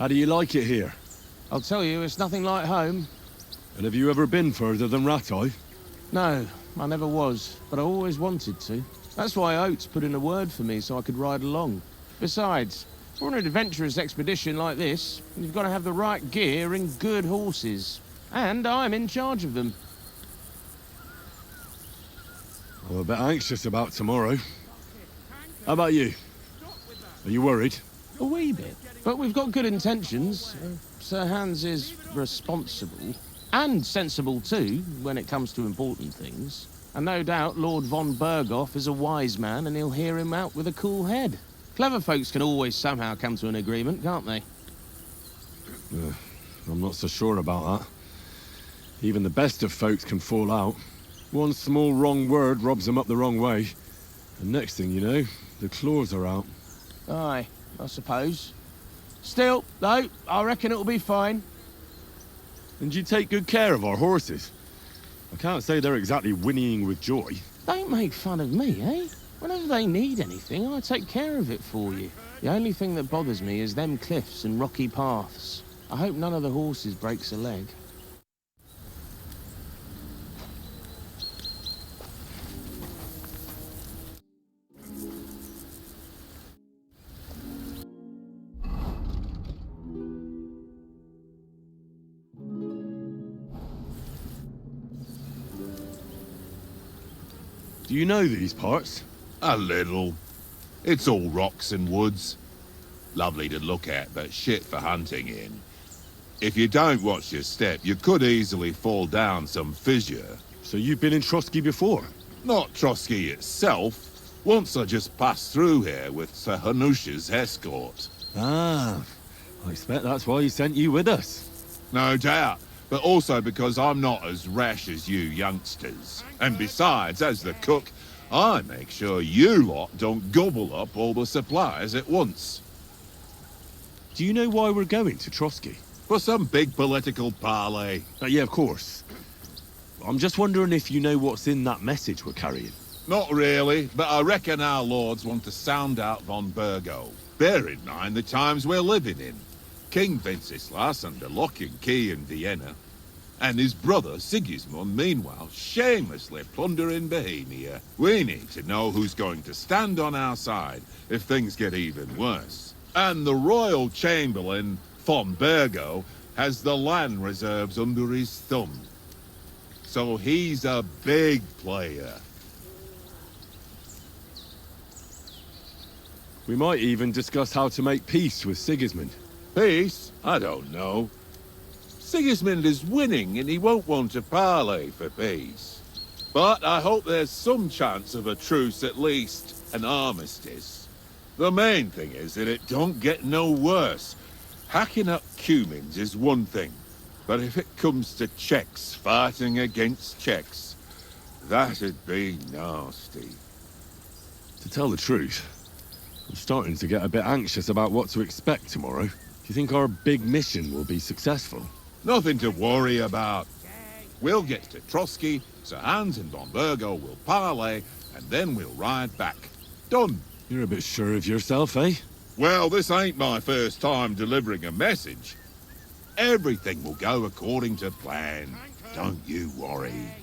How do you like it here? I'll tell you, it's nothing like home. And have you ever been further than Rattay? No, I never was, but I always wanted to. That's why Oates put in a word for me so I could ride along. Besides, for an adventurous expedition like this, you've got to have the right gear and good horses. And I'm in charge of them. I'm a bit anxious about tomorrow. How about you? Are you worried? A wee bit. But we've got good intentions. Sir Hans is responsible. And sensible too, when it comes to important things. And no doubt Lord von Berghoff is a wise man and he'll hear him out with a cool head. Clever folks can always somehow come to an agreement, can't they? I'm not so sure about that. Even the best of folks can fall out. One small wrong word robs them up the wrong way. And next thing you know, the claws are out. Aye, I suppose. Still, though, I reckon it'll be fine. And you take good care of our horses. I can't say they're exactly whinnying with joy. Don't make fun of me, eh? Whenever they need anything, I take care of it for you. The only thing that bothers me is them cliffs and rocky paths. I hope none of the horses breaks a leg. Do you know these parts? A little. It's all rocks and woods. Lovely to look at, but shit for hunting in. If you don't watch your step, you could easily fall down some fissure. So you've been in Trotsky before? Not Trotsky itself. Once I just passed through here with Sir Hanusha's escort. Ah, I expect that's why he sent you with us. No doubt, but also because I'm not as rash as you youngsters. And besides, as the cook, I make sure you lot don't gobble up all the supplies at once. Do you know why we're going to Trotsky? For some big political parley. Yeah, of course. I'm just wondering if you know what's in that message we're carrying. Not really, but I reckon our lords want to sound out von Burgo. Bear in mind the times we're living in. King Wenceslas under lock and key in Vienna, and his brother Sigismund, meanwhile, shamelessly plundering Bohemia. We need to know who's going to stand on our side if things get even worse. And the Royal Chamberlain, von Burgo, has the land reserves under his thumb. So he's a big player. We might even discuss how to make peace with Sigismund. Peace? I don't know. Sigismund is winning and he won't want to parley for peace. But I hope there's some chance of a truce at least, an armistice. The main thing is that it don't get no worse. Hacking up Cumans is one thing, but if it comes to Czechs fighting against Czechs, that'd be nasty. To tell the truth, I'm starting to get a bit anxious about what to expect tomorrow. Do you think our big mission will be successful? Nothing to worry about. We'll get to Trotsky, Sir Hans and von Burgo will parley, and then we'll ride back. Done. You're a bit sure of yourself, eh? Well, this ain't my first time delivering a message. Everything will go according to plan. Don't you worry.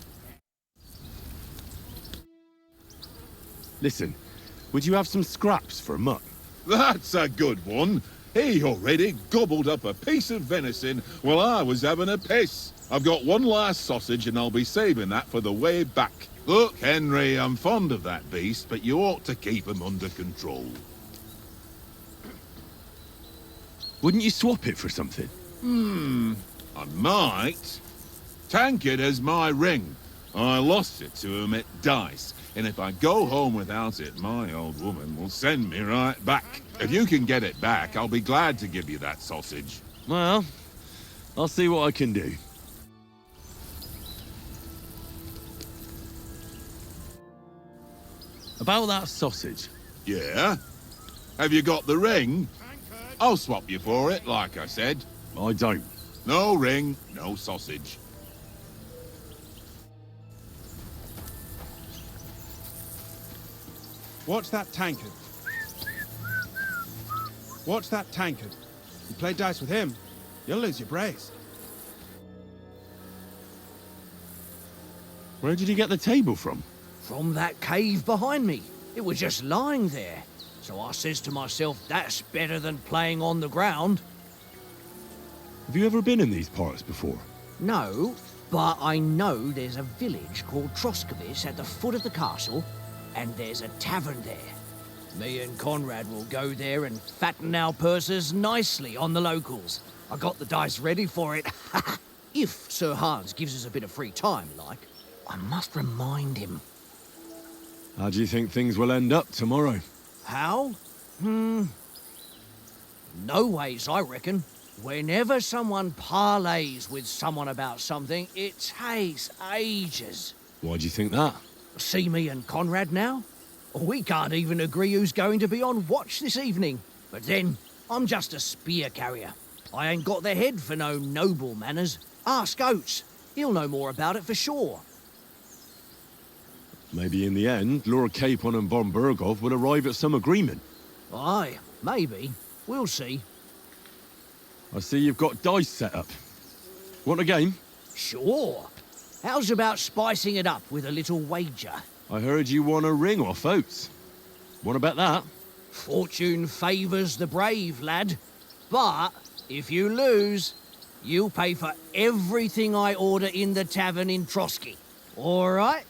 Listen, would you have some scraps for Mutt? That's a good one. He already gobbled up a piece of venison while I was having a piss. I've got one last sausage and I'll be saving that for the way back. Look, Henry, I'm fond of that beast, but you ought to keep him under control. Wouldn't you swap it for something? I might. Tankard has my ring. I lost it to him at dice, and if I go home without it, my old woman will send me right back. If you can get it back, I'll be glad to give you that sausage. Well, I'll see what I can do. About that sausage. Yeah? Have you got the ring? I'll swap you for it, like I said. I don't. No ring, no sausage. Watch that tankard. Watch that tankard. You play dice with him, you'll lose your brace. Where did you get the table from? From that cave behind me. It was just lying there. So I says to myself, that's better than playing on the ground. Have you ever been in these parts before? No, but I know there's a village called Troskovic at the foot of the castle, and there's a tavern there. Me and Conrad will go there and fatten our purses nicely on the locals. I got the dice ready for it. If Sir Hans gives us a bit of free time, like. I must remind him. How do you think things will end up tomorrow? How? No ways, I reckon. Whenever someone parleys with someone about something, it takes ages. Why do you think that? See me and Conrad now? We can't even agree who's going to be on watch this evening. But then, I'm just a spear carrier. I ain't got the head for no noble manners. Ask Oates. He'll know more about it for sure. Maybe in the end, Lord Capon and von Berghoff will arrive at some agreement. Aye, maybe. We'll see. I see you've got dice set up. Want a game? Sure. How's about spicing it up with a little wager? I heard you won a ring off Oates. Want to bet that? Fortune favours the brave, lad. But if you lose, you'll pay for everything I order in the tavern in Trotsky. All right?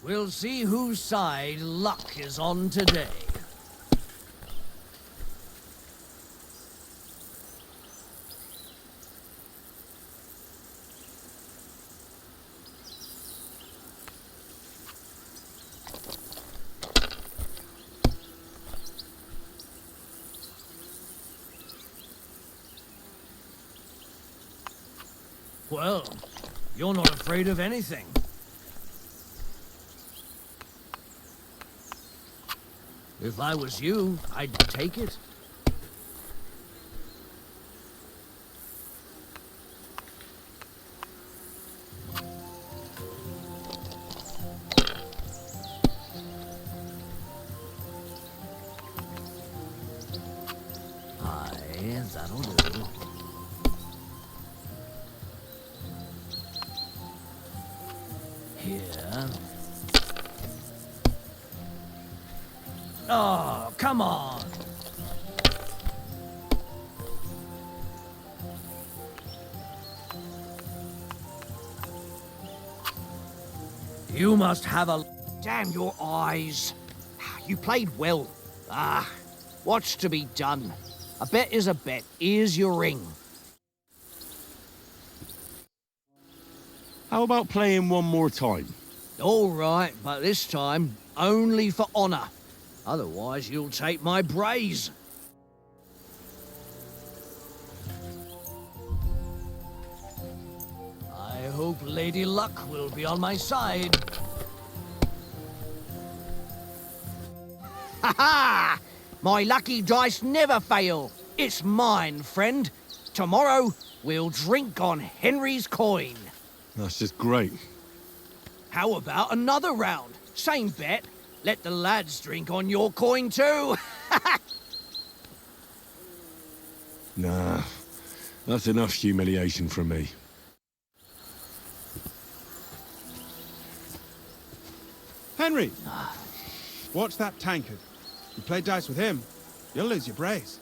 We'll see whose side luck is on today. Well, you're not afraid of anything. If I was you, I'd take it. Aye, that'll do. Here. Oh, come on! You must have a... Damn your eyes! You played well. What's to be done? A bet is a bet. Here's your ring. How about playing one more time? All right, but this time, only for honor. Otherwise, you'll take my braze. I hope Lady Luck will be on my side. Ha ha! My lucky dice never fail. It's mine, friend. Tomorrow, we'll drink on Henry's coin. That's just great. How about another round? Same bet. Let the lads drink on your coin too. Nah, that's enough humiliation from me. Henry! Watch that tankard. You play dice with him, you'll lose your brace.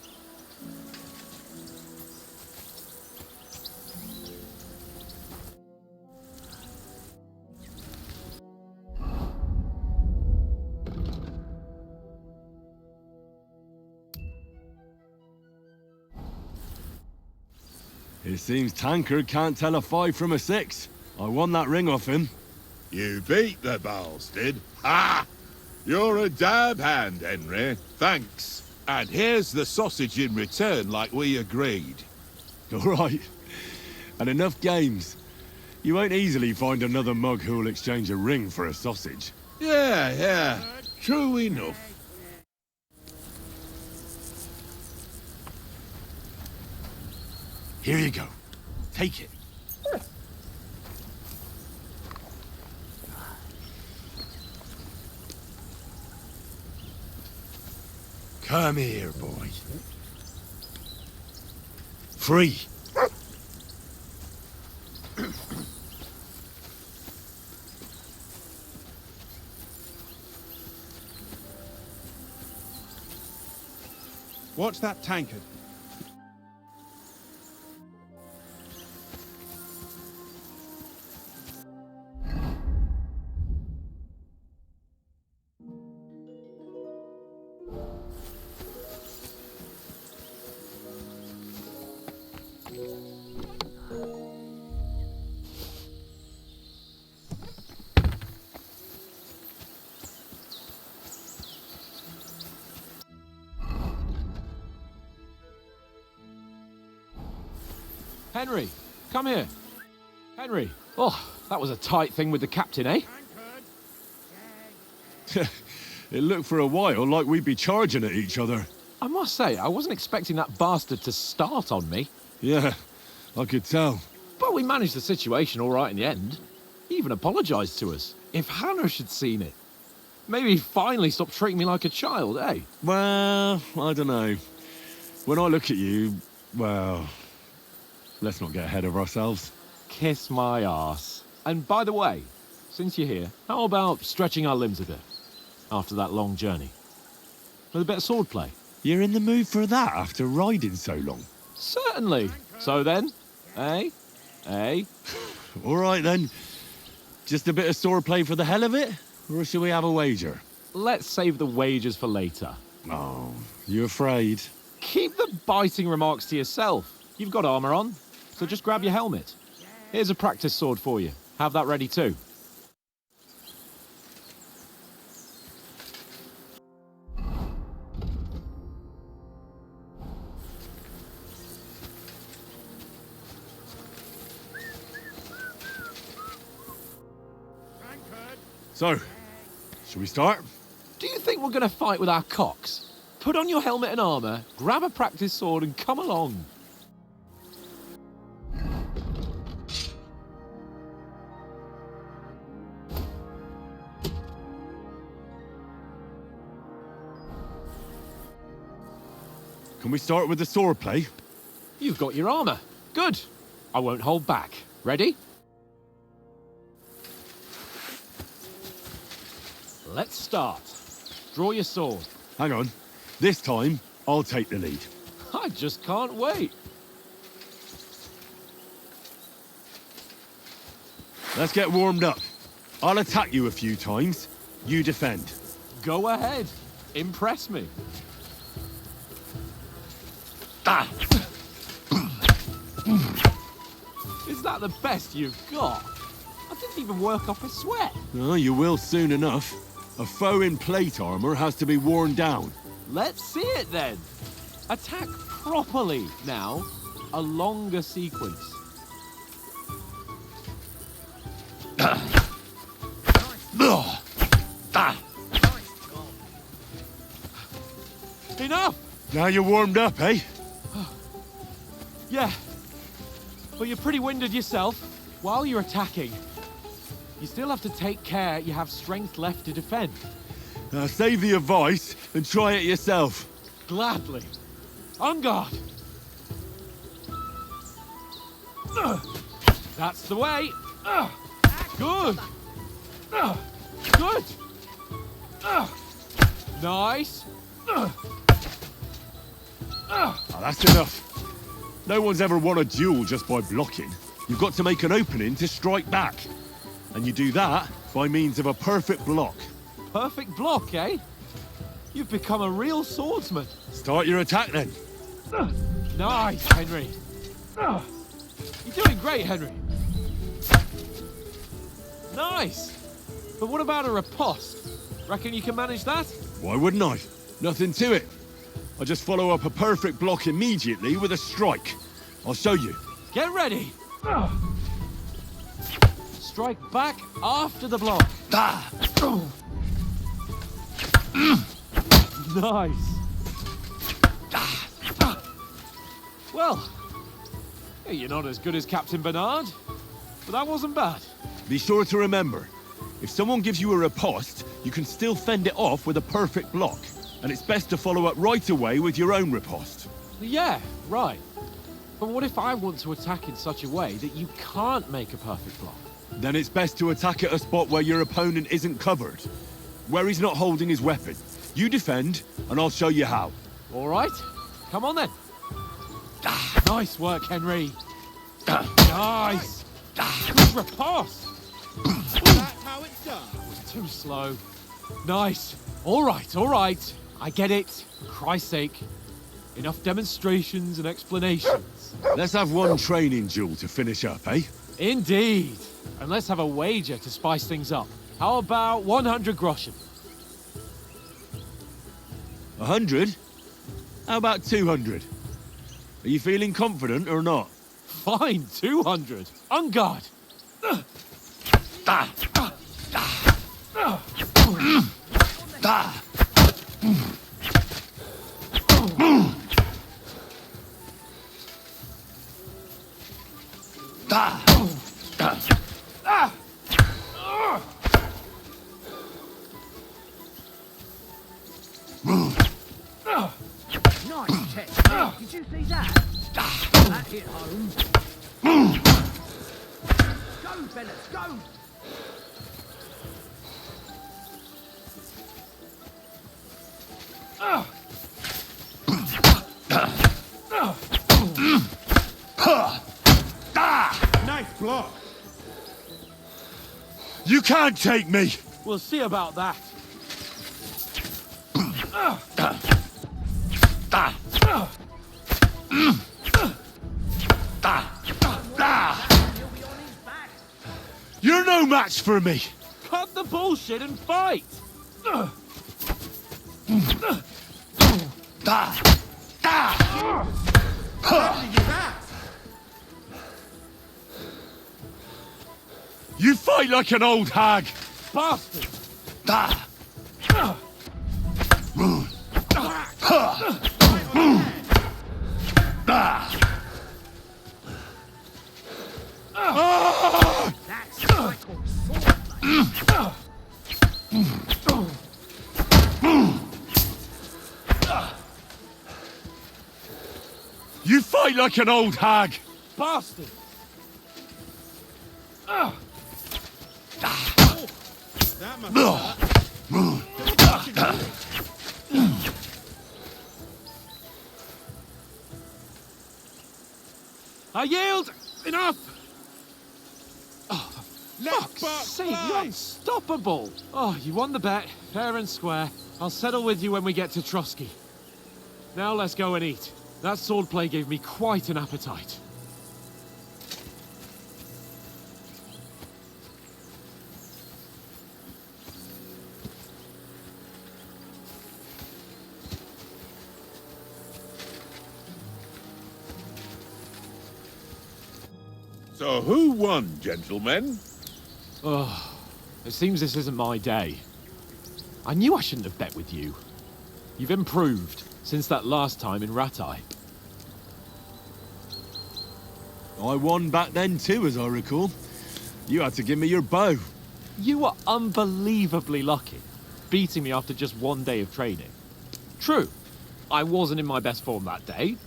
It seems Tankard can't tell a 5 from a 6. I won that ring off him. You beat the bastard. Ha! You're a dab hand, Henry. Thanks. And here's the sausage in return, like we agreed. All right. And enough games. You won't easily find another mug who'll exchange a ring for a sausage. Yeah. True enough. Here you go. Take it. Come here, boy. Free. Watch that tankard. Henry, come here. Henry. Oh, that was a tight thing with the captain, eh? It looked for a while like we'd be charging at each other. I must say, I wasn't expecting that bastard to start on me. Yeah, I could tell. But we managed the situation all right in the end. He even apologised to us. If Hannah had seen it. Maybe he'd finally stop treating me like a child, eh? Well, I don't know. When I look at you, well, let's not get ahead of ourselves. Kiss my arse. And by the way, since you're here, how about stretching our limbs a bit? After that long journey. With a bit of swordplay. You're in the mood for that after riding so long? Certainly. So then, eh? All right then. Just a bit of swordplay for the hell of it? Or should we have a wager? Let's save the wagers for later. Oh, you afraid? Keep the biting remarks to yourself. You've got armor on, so just grab your helmet. Here's a practice sword for you. Have that ready too. So, should we start? Do you think we're going to fight with our cocks? Put on your helmet and armor, grab a practice sword and come along. Can we start with the swordplay? You've got your armor. Good. I won't hold back. Ready? Let's start. Draw your sword. Hang on. This time, I'll take the lead. I just can't wait. Let's get warmed up. I'll attack you a few times. You defend. Go ahead. Impress me. Ah! Is that the best you've got? I didn't even work off a sweat. Oh, you will soon enough. A foe in plate armor has to be worn down. Let's see it then. Attack properly now. A longer sequence. Enough! Now you're warmed up, eh? Yeah. But you're pretty winded yourself. While you're attacking, you still have to take care you have strength left to defend. Now save the advice and try it yourself. Gladly. On guard. That's the way. Good. Good. Nice. That's enough. No one's ever won a duel just by blocking. You've got to make an opening to strike back. And you do that by means of a perfect block. Perfect block, eh? You've become a real swordsman. Start your attack then. Nice, Henry. You're doing great, Henry. Nice. But what about a riposte? Reckon you can manage that? Why wouldn't I? Nothing to it. I just follow up a perfect block immediately with a strike. I'll show you. Get ready! Strike back after the block. Nice. Well, you're not as good as Captain Bernard, but that wasn't bad. Be sure to remember, if someone gives you a riposte, you can still fend it off with a perfect block. And it's best to follow up right away with your own riposte. Yeah, right. But what if I want to attack in such a way that you can't make a perfect block? Then it's best to attack at a spot where your opponent isn't covered. Where he's not holding his weapon. You defend, and I'll show you how. All right, come on then. Nice work, Henry. Nice. Good riposte. That's how it's done. Too slow. Nice. All right. I get it. For Christ's sake. Enough demonstrations and explanations. Let's have one training duel to finish up, eh? Indeed. And let's have a wager to spice things up. How about 100 groschen? 100? How about 200? Are you feeling confident or not? Fine, 200. On guard. Nice technique. Did you see that? That hit home. Go, fellas, go! Nice block. You can't take me! We'll see about that. You're no match for me! Cut the bullshit and fight! You fight like an old hag! Bastard! That's what I call swordplay. You fight like an old hag! Bastard! That must I yield! Enough! Left butt Say, you're fly. unstoppable! Oh, you won the bet, fair and square. I'll settle with you when we get to Trosky. Now let's go and eat. That swordplay gave me quite an appetite. So who won, gentlemen? Oh, it seems this isn't my day. I knew I shouldn't have bet with you. You've improved since that last time in Ratai. I won back then too, as I recall. You had to give me your bow. You were unbelievably lucky, beating me after just one day of training. True, I wasn't in my best form that day.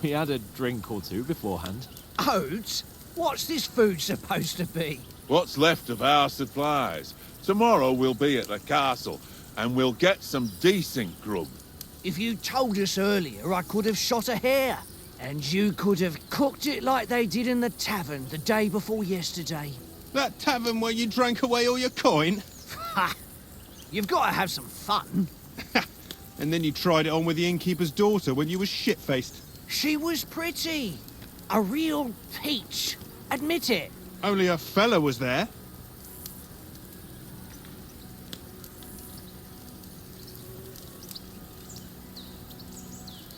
We had a drink or two beforehand. Oats? What's this food supposed to be? What's left of our supplies? Tomorrow we'll be at the castle, and we'll get some decent grub. If you told us earlier, I could have shot a hare. And you could have cooked it like they did in the tavern the day before yesterday. That tavern where you drank away all your coin? Ha! You've got to have some fun. And then you tried it on with the innkeeper's daughter when you were shit-faced. She was pretty. A real peach. Admit it. Only a fella was there.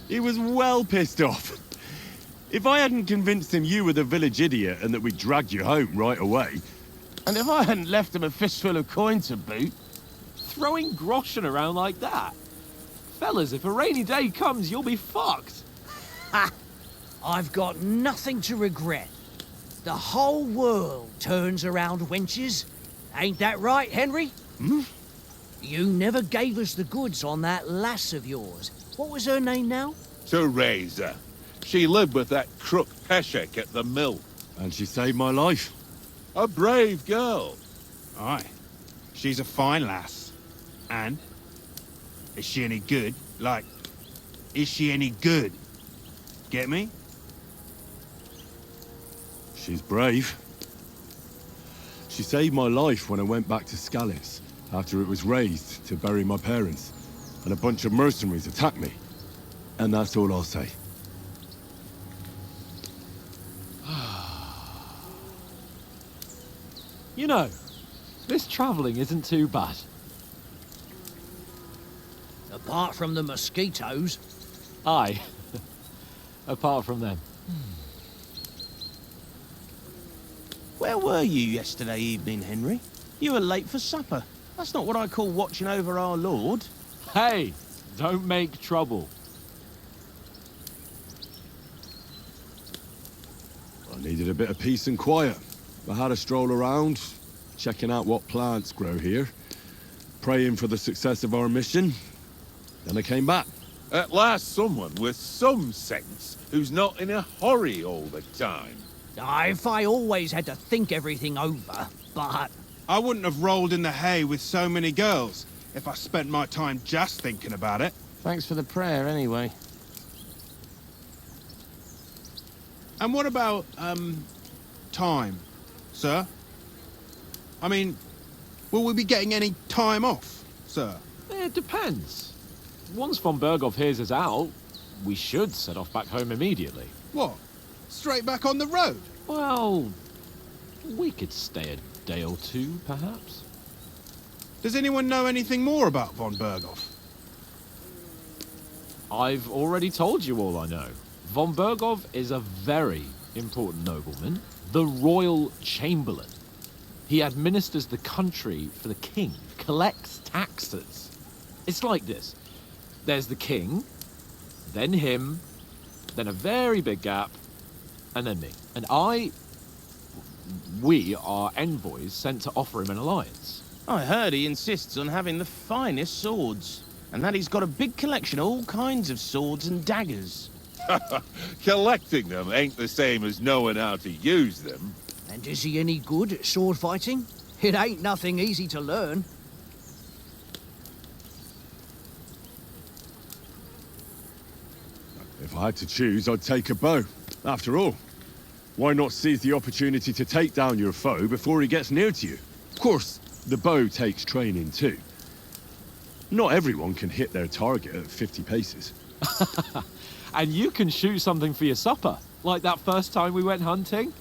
He was well pissed off. If I hadn't convinced him you were the village idiot and that we dragged you home right away... And if I hadn't left him a fistful of coin to boot... Throwing groschen around like that? Fellas, if a rainy day comes, you'll be fucked. Ha! I've got nothing to regret. The whole world turns around wenches. Ain't that right, Henry? Hmm? You never gave us the goods on that lass of yours. What was her name now? Teresa. She lived with that crook Peshek at the mill. And she saved my life. A brave girl. Aye. She's a fine lass. And? Is she any good? Like, is she any good? Get me? She's brave. She saved my life when I went back to Skalitz after it was razed to bury my parents, and a bunch of mercenaries attacked me. And that's all I'll say. You know, this travelling isn't too bad. Apart from the mosquitoes. Aye. Apart from them. Where were you yesterday evening, Henry? You were late for supper. That's not what I call watching over our Lord. Hey, don't make trouble. I needed a bit of peace and quiet. I had a stroll around, checking out what plants grow here, praying for the success of our mission. Then I came back. At last someone with some sense who's not in a hurry all the time. If I always had to think everything over, but... I wouldn't have rolled in the hay with so many girls if I spent my time just thinking about it. Thanks for the prayer, anyway. And what about, time, sir? I mean, will we be getting any time off, sir? It depends. Once von Berghoff hears us out, we should set off back home immediately. What? Straight back on the road? Well, we could stay a day or two, perhaps. Does anyone know anything more about von Berghoff? I've already told you all I know. Von Berghoff is a very important nobleman, the royal chamberlain. He administers the country for the king, collects taxes. It's like this. There's the king, then him, then a very big gap, and then me. And we are envoys sent to offer him an alliance. I heard he insists on having the finest swords, and that he's got a big collection of all kinds of swords and daggers. Collecting them ain't the same as knowing how to use them. And is he any good at sword fighting? It ain't nothing easy to learn. If I had to choose, I'd take a bow. After all, why not seize the opportunity to take down your foe before he gets near to you? Of course, the bow takes training too. Not everyone can hit their target at 50 paces. And you can shoot something for your supper, like that first time we went hunting.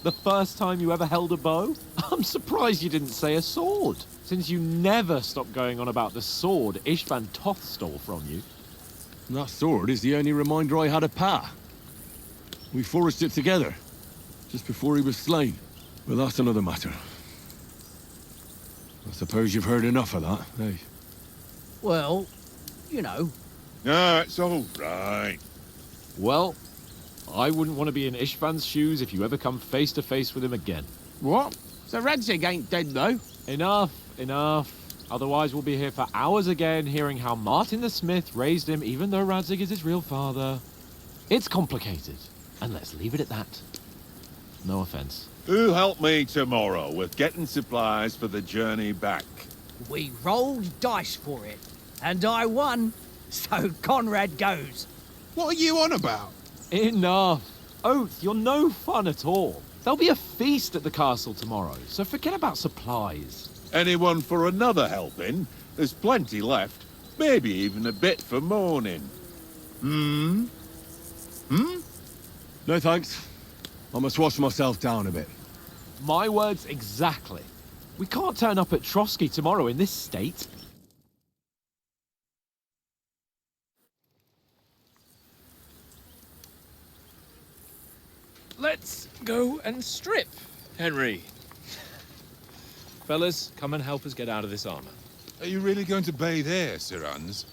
The first time you ever held a bow. I'm surprised you didn't say a sword, since you never stopped going on about the sword Ishvan Toth stole from you. And that sword is the only reminder I had of Pa. We forged it together, just before he was slain. But that's another matter. I suppose you've heard enough of that, eh? Well, you know. No, it's all right. Well, I wouldn't want to be in Ishvan's shoes if you ever come face to face with him again. What? So Radzig ain't dead, though? Enough, enough. Otherwise we'll be here for hours again hearing how Martin the Smith raised him even though Radzig is his real father. It's complicated, and let's leave it at that. No offense. Who'll help me tomorrow with getting supplies for the journey back? We rolled dice for it, and I won, so Conrad goes. What are you on about? Enough. Oath, you're no fun at all. There'll be a feast at the castle tomorrow, so forget about supplies. Anyone for another helping? There's plenty left. Maybe even a bit for morning. No thanks. I must wash myself down a bit. My words exactly. We can't turn up at Trotsky tomorrow in this state. go and strip, Henry. Fellas, come and help us get out of this armor. Are you really going to bathe here, Sir Hans?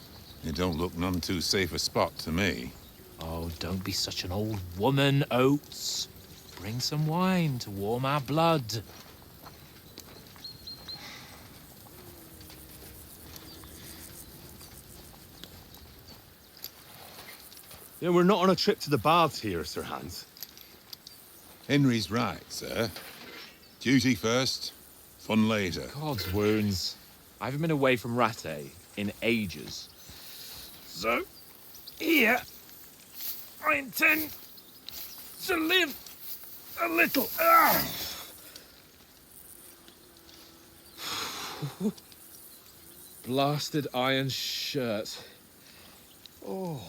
It don't look none too safe a spot to me. Oh, don't be such an old woman, Oates. Bring some wine to warm our blood. Yeah, we're not on a trip to the baths here, Sir Hans. Henry's right, sir. Duty first, fun later. God's wounds. I haven't been away from Rattay in ages. So, here, I intend to live a little. Blasted iron shirt. Oh,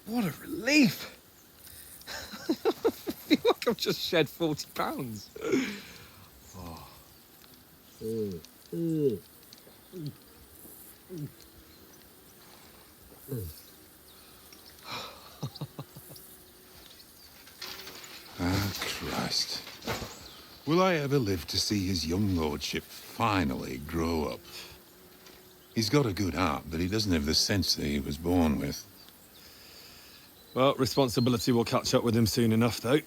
what a relief. I feel like I've just shed 40 pounds. Ah, Christ. Will I ever live to see his young lordship finally grow up? He's got a good heart, but he doesn't have the sense that he was born with. Well, responsibility will catch up with him soon enough, though.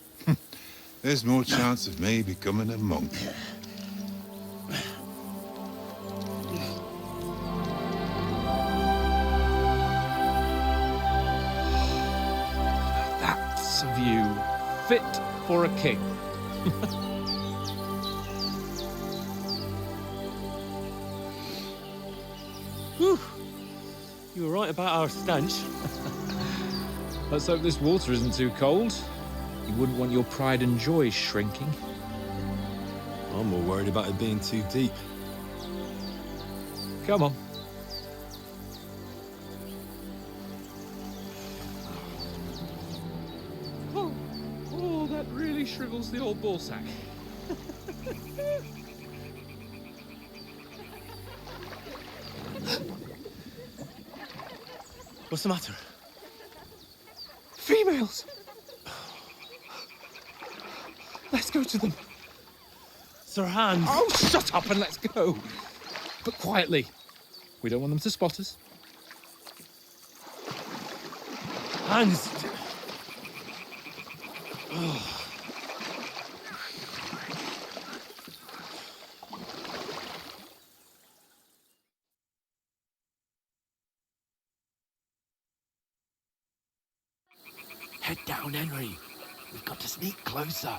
There's more chance of me becoming a monk. That's a view fit for a king. Whew. You were right about our stench. Let's hope this water isn't too cold. You wouldn't want your pride and joy shrinking. I'm more worried about it being too deep. Come on. Oh, that really shrivels the old ball sack. What's the matter? Females! Let's go to them. Sir Hans! Oh, shut up and let's go. But quietly. We don't want them to spot us. Hans! Head down, Henry. We've got to sneak closer.